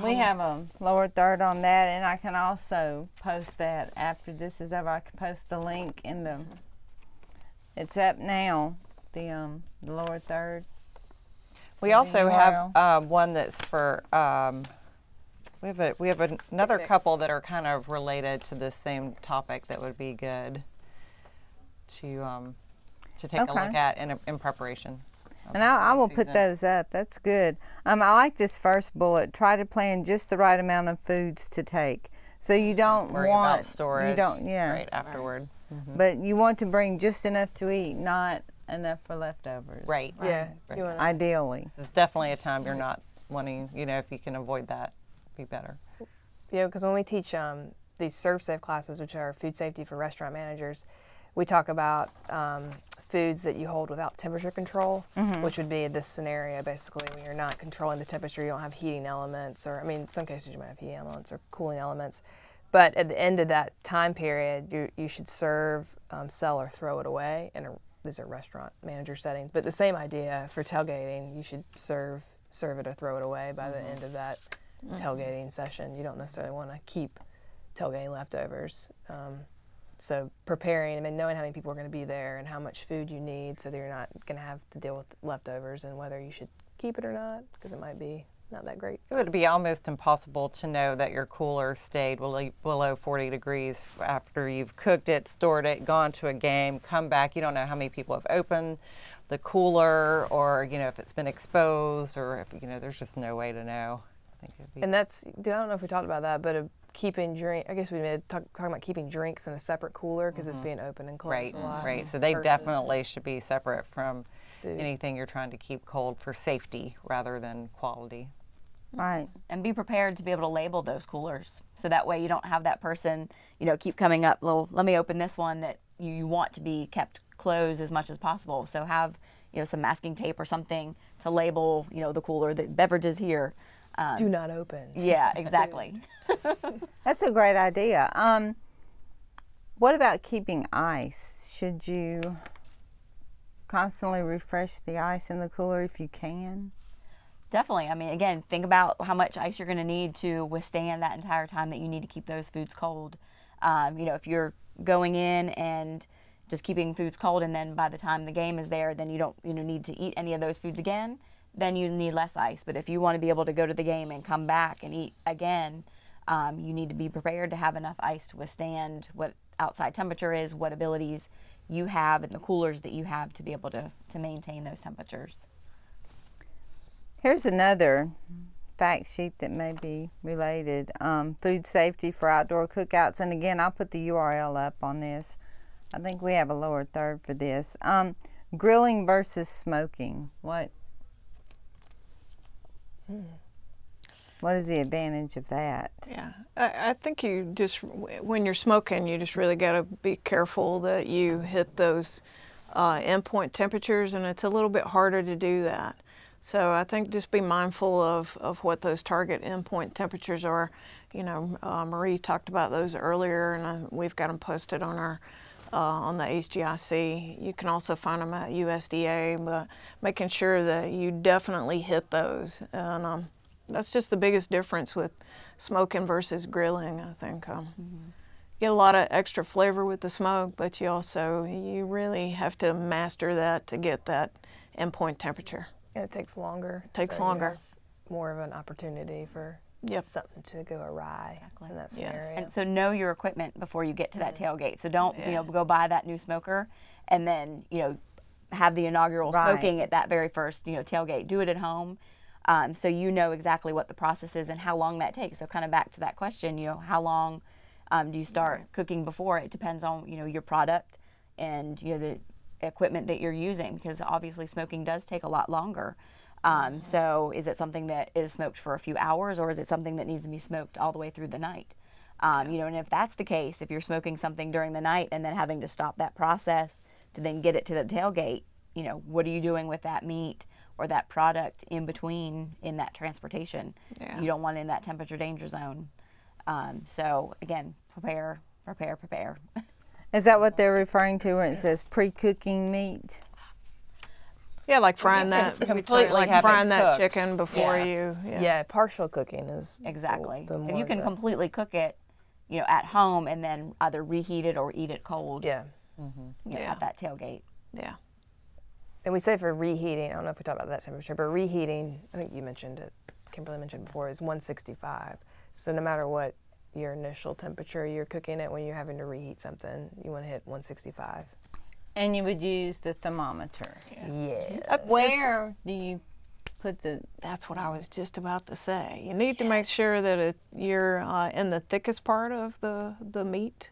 we have a lower third on that, and I can also post that after this is over. I can post the link in the, it's up now, the lower third. We also have one that's for, we have another couple that are kind of related to this same topic that would be good to take a look at in preparation. And I will put those up. That's good. I like this first bullet. Try to plan just the right amount of foods to take. So you don't worry want about storage. You don't, right afterward. Mm-hmm. But you want to bring just enough to eat, not enough for leftovers. Right. Yeah. Right. Ideally. This is definitely a time you're not wanting. If you can avoid that, be better. Yeah, because when we teach these Serve Safe classes, which are food safety for restaurant managers, we talk about foods that you hold without temperature control, which would be this scenario basically when you're not controlling the temperature, you don't have heating elements, or in some cases you might have heating elements or cooling elements. But at the end of that time period, you should serve, sell, or throw it away in these are restaurant manager settings, but the same idea for tailgating. You should serve it or throw it away by the end of that tailgating session. You don't necessarily want to keep tailgating leftovers. So preparing, I mean, knowing how many people are going to be there and how much food you need, so that you're not going to have to deal with leftovers and whether you should keep it or not, because it might be not that great. It would be almost impossible to know that your cooler stayed below 40 degrees after you've cooked it, stored it, gone to a game, come back. You don't know how many people have opened the cooler, or if it's been exposed, or if there's just no way to know. I think it'd be... And that's, I don't know if we talked about that, but keeping I guess we made talking about keeping drinks in a separate cooler, because it's being open and closed a lot. Right. So they definitely should be separate from anything you're trying to keep cold for safety rather than quality. Right. And be prepared to be able to label those coolers, so that way you don't have that person, keep coming up, well, let me open this one that you want to be kept closed as much as possible. So have, some masking tape or something to label, the cooler, the beverages here. Do not open. Yeah, exactly. That's a great idea. What about keeping ice? Should you constantly refresh the ice in the cooler if you can? Definitely. I mean, again, think about how much ice you're going to need to withstand that entire time that you need to keep those foods cold. If you're going in and just keeping foods cold, and then by the time the game is there, then you don't need to eat any of those foods again, then you need less ice. But if you want to be able to go to the game and come back and eat again, you need to be prepared to have enough ice to withstand what outside temperature is, what abilities you have, and the coolers that you have to be able to maintain those temperatures. Here's another fact sheet that may be related. Food safety for outdoor cookouts. And again, I'll put the URL up on this. I think we have a lower third for this. Grilling versus smoking. What is the advantage of that? Yeah, I think you just, when you're smoking, you just really got to be careful that you hit those endpoint temperatures, and it's a little bit harder to do that. So I think just be mindful of what those target endpoint temperatures are. Marie talked about those earlier, and we've got them posted on our on the HGIC. You can also find them at USDA, but making sure that you definitely hit those. And that's just the biggest difference with smoking versus grilling, I think. Get a lot of extra flavor with the smoke, but you really have to master that to get that endpoint temperature. And it takes longer. Takes so longer. You have more of an opportunity for something to go awry in that scenario. Yes. And so know your equipment before you get to that tailgate. So don't go buy that new smoker and then have the inaugural smoking at that very first tailgate. Do it at home, so you know exactly what the process is and how long that takes. So kind of back to that question, how long do you start cooking before? It depends on your product and the equipment that you're using, because obviously smoking does take a lot longer. So is it something that is smoked for a few hours, or is it something that needs to be smoked all the way through the night? And if that's the case, if you're smoking something during the night and then having to stop that process to then get it to the tailgate, what are you doing with that meat or that product in between in that transportation? You don't want it in that temperature danger zone. So again, prepare. Is that what they're referring to when it says pre-cooking meat? Yeah, like frying that, frying that chicken before you. Yeah, partial cooking is exactly. the If you can completely cook it, at home and then either reheat it or eat it cold. Yeah. At that tailgate. Yeah. And we say for reheating, I don't know if we talked about that temperature, but reheating, I think you mentioned it, Kimberly mentioned before, is 165. So no matter what your initial temperature you're cooking it, when you're having to reheat something, you want to hit 165. And you would use the thermometer. Yeah. Where do you put the... That's what I was just about to say. You need to make sure that you're in the thickest part of the meat.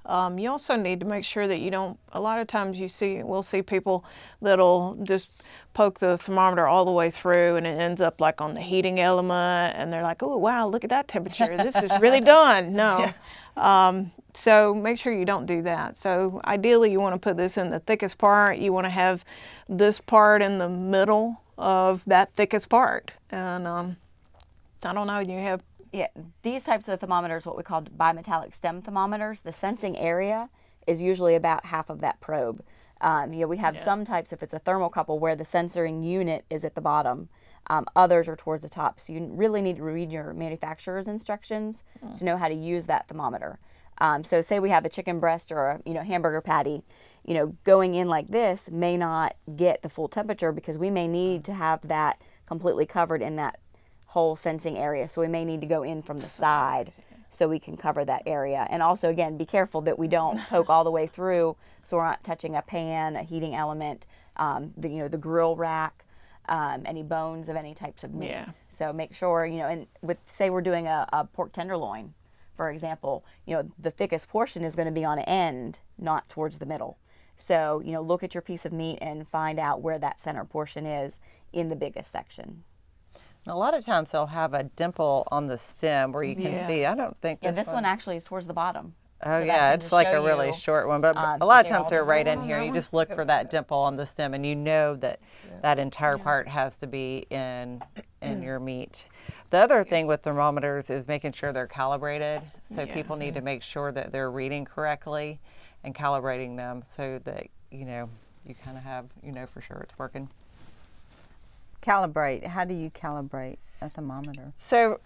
You also need to make sure that you don't, a lot of times we'll see people that'll just poke the thermometer all the way through and it ends up like on the heating element and they're like, oh wow, look at that temperature, this is really done. No. So make sure you don't do that. So ideally you want to put this in the thickest part. You want to have this part in the middle of that thickest part. And I don't know, you have... Yeah, these types of thermometers, what we call bimetallic stem thermometers, the sensing area is usually about half of that probe. We have some types, if it's a thermocouple, where the sensoring unit is at the bottom. Others are towards the top. So you really need to read your manufacturer's instructions to know how to use that thermometer. So say we have a chicken breast or a hamburger patty, going in like this may not get the full temperature because we may need to have that completely covered in that whole sensing area. So we may need to go in from the side so we can cover that area. And also, again, be careful that we don't poke all the way through so we're not touching a pan, a heating element, the grill rack, any bones of any types of meat. Yeah. So make sure, and say we're doing a pork tenderloin, for example, the thickest portion is going to be on an end, not towards the middle. So, look at your piece of meat and find out where that center portion is in the biggest section. And a lot of times they'll have a dimple on the stem where you can see. I don't think this one actually is towards the bottom. Oh So yeah, it's like a really short one, but a lot of times they're right in here. You just look for that dimple on the stem, and you know that that entire part has to be in your meat. The other thing with thermometers is making sure they're calibrated. So people need to make sure that they're reading correctly and calibrating them so that you kind of have for sure it's working. Calibrate. How do you calibrate a thermometer? So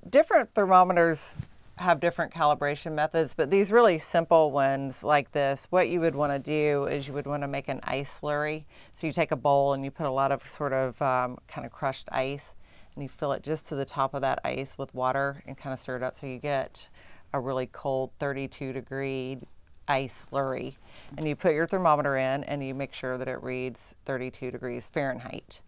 different thermometers have different calibration methods, but these really simple ones like this, what you would want to do is you would want to make an ice slurry. So you take a bowl and you put a lot of sort of kind of crushed ice, and you fill it just to the top of that ice with water and kind of stir it up so you get a really cold 32-degree ice slurry. And you put your thermometer in and you make sure that it reads 32 degrees Fahrenheit.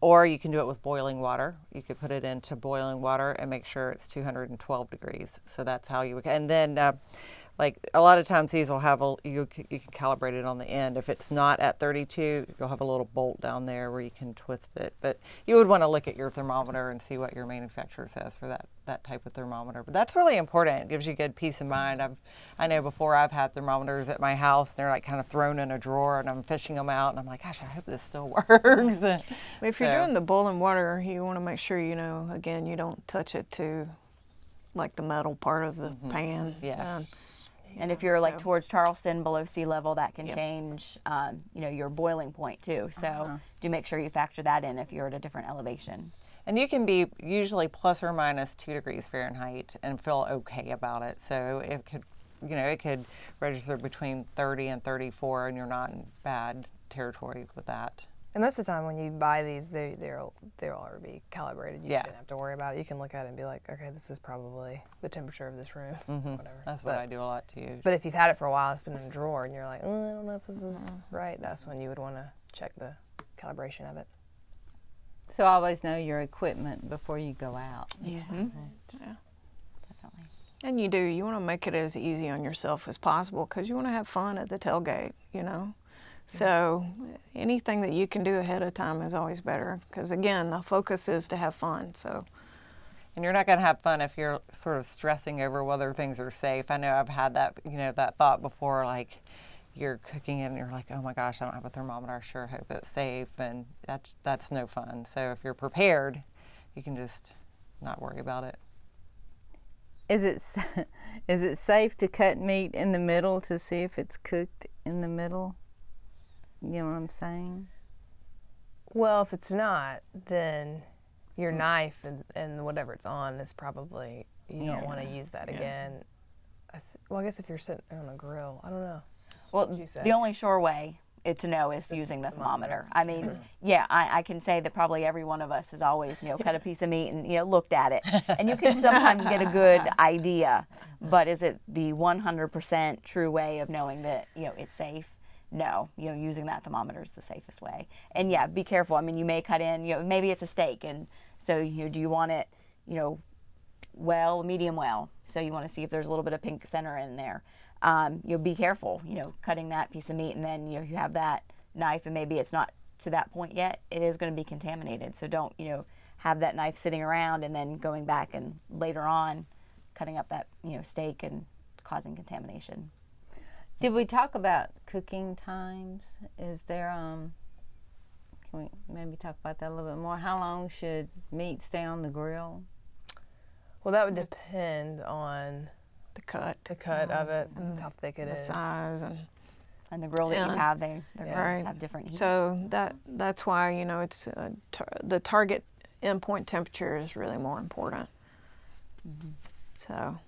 Or you can do it with boiling water. You could put it into boiling water and make sure it's 212 degrees. So that's how you would, and then like a lot of times these will have you can calibrate it on the end. If it's not at 32, you'll have a little bolt down there where you can twist it. But you would want to look at your thermometer and see what your manufacturer says for that type of thermometer. But that's really important. It gives you good peace of mind. I know before I've had thermometers at my house, they're like kind of thrown in a drawer, and I'm fishing them out, and I'm like, gosh, I hope this still works. If you're doing the boiling water, you want to make sure again, you don't touch it to like the metal part of the pan. Yeah. And if you're like towards Charleston, below sea level, that can change, your boiling point too. So do make sure you factor that in if you're at a different elevation. And you can be usually plus or minus 2 degrees Fahrenheit and feel okay about it. So it could, it could register between 30 and 34, and you're not in bad territory with that. And most of the time when you buy these, they'll already be calibrated. You shouldn't have to worry about it. You can look at it and be like, okay, this is probably the temperature of this room, whatever. That's what I do a lot too. But if you've had it for a while, it's been in a drawer, and you're like, oh, I don't know if this is right, that's when you would want to check the calibration of it. So always know your equipment before you go out. Yeah. Definitely. And you want to make it as easy on yourself as possible because you want to have fun at the tailgate, So anything that you can do ahead of time is always better because, again, the focus is to have fun. And you're not going to have fun if you're sort of stressing over whether things are safe. I know I've had that, that thought before, like you're cooking it and you're like, oh my gosh, I don't have a thermometer. I sure hope it's safe. And that's no fun. So if you're prepared, you can just not worry about it. Is it safe to cut meat in the middle to see if it's cooked in the middle? You know what I'm saying? Well, if it's not, then your knife and whatever it's on is probably, you don't want to use that again. Well, I guess if you're sitting on a grill, I don't know. Well, the only sure way to know is using the thermometer. I mean, I can say that probably every one of us has always, cut a piece of meat and, looked at it. And you can sometimes get a good idea, but is it the 100% true way of knowing that, it's safe? No, using that thermometer is the safest way. And yeah, be careful. I mean, you may cut in, maybe it's a steak, and so do you want it, well, medium well? So you want to see if there's a little bit of pink center in there. Be careful, cutting that piece of meat, and then you have that knife, and maybe it's not to that point yet. It is going to be contaminated. So don't have that knife sitting around and then going back and later on cutting up that steak and causing contamination. Did we talk about cooking times? Is there, can we maybe talk about that a little bit more? How long should meat stay on the grill? Well, that would depend on the cut of it, and how thick it is. The size. And And the grill that you have, they're going Right. to have different heat. So that's why, you know, it's the target endpoint temperature is really more important. So,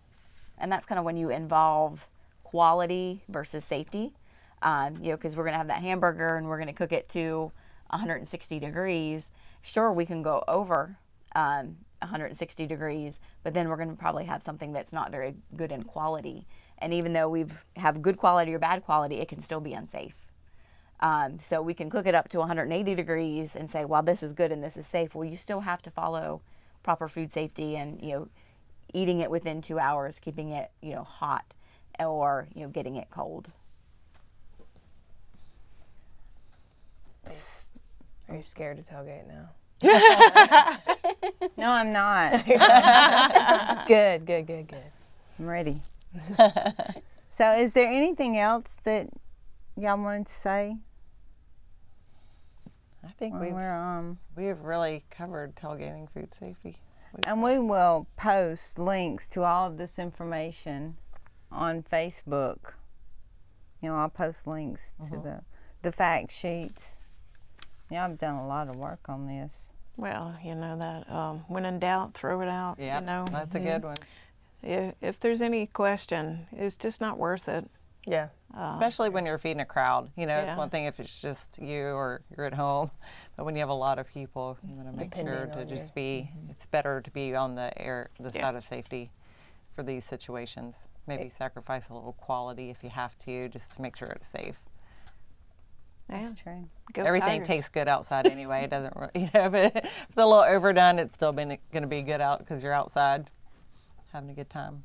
And that's kind of when you involve quality versus safety. You know, because we're going to have that hamburger and we're going to cook it to 160 degrees. Sure, we can go over 160 degrees, but then we're going to probably have something that's not very good in quality. And even though we have good quality or bad quality, it can still be unsafe. So we can cook it up to 180 degrees and say, well, this is good and this is safe. Well, you still have to follow proper food safety and, you know, eating it within 2 hours, keeping it, you know, hot, or, you know, getting it cold. Are you scared to tailgate now? No, I'm not. Good. I'm ready. So is there anything else that y'all wanted to say? I think When we've really covered tailgating food safety. and we will post links to all of this information on Facebook. You know, I'll post links to the fact sheets. Yeah, I've done a lot of work on this. well, you know that when in doubt, throw it out. Yeah, You know, that's a good one. if there's any question, it's just not worth it. Yeah. Especially when you're feeding a crowd. You know, Yeah. it's one thing if it's just you or you're at home, but when you have a lot of people, you want to make Depending sure to on just be, it's better to be on the side of safety for these situations. Maybe sacrifice a little quality if you have to, just to make sure it's safe. That's true. Go Everything Tigers. tastes good outside anyway. It doesn't, you know, if it's a little overdone, it's still going to be good out because you're outside having a good time.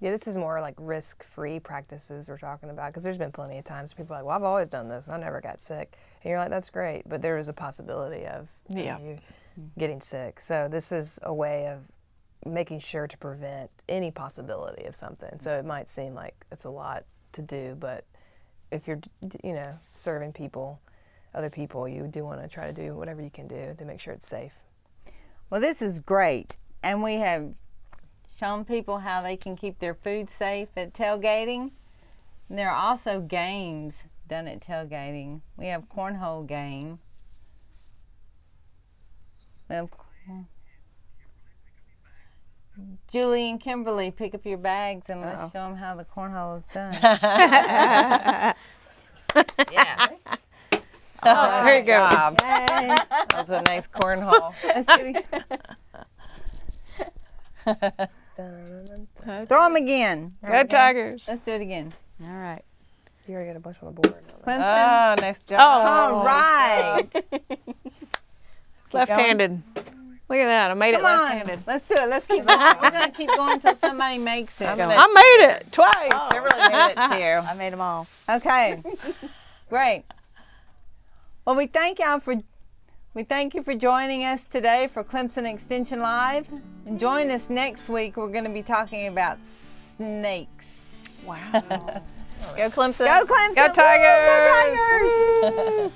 Yeah, this is more like risk-free practices we're talking about, because there's been plenty of times people are like, well, I've always done this. I never got sick. And you're like, that's great. But there is a possibility of you getting sick. So this is a way of making sure to prevent any possibility of something. So it might seem like it's a lot to do, but if you're, you know, serving people, other people, you do want to try to do whatever you can do to make sure it's safe. Well, this is great. And we have shown people how they can keep their food safe at tailgating. And there are also games done at tailgating. We have cornhole game. We have Julie and Kimberly, pick up your bags and let's show them how the cornhole is done. Yeah. Oh, there you go. Job. Yay. That's a nice cornhole. Let's do it. Throw them again. Go Tigers. Let's do it again. All right. You already got a bunch on the board. Clemson. Oh, nice job. All right. Left-handed. Look at that. I made it Come on. left-handed. Let's do it. Let's keep going. We're going to keep going until somebody makes it. I made it twice. I really made it too. I made them all. Okay. Great. Well, we thank you for joining us today for Clemson Extension Live. And join us next week. We're going to be talking about snakes. Wow. Go Clemson. Go Clemson. Go Tigers. Woo, go Tigers.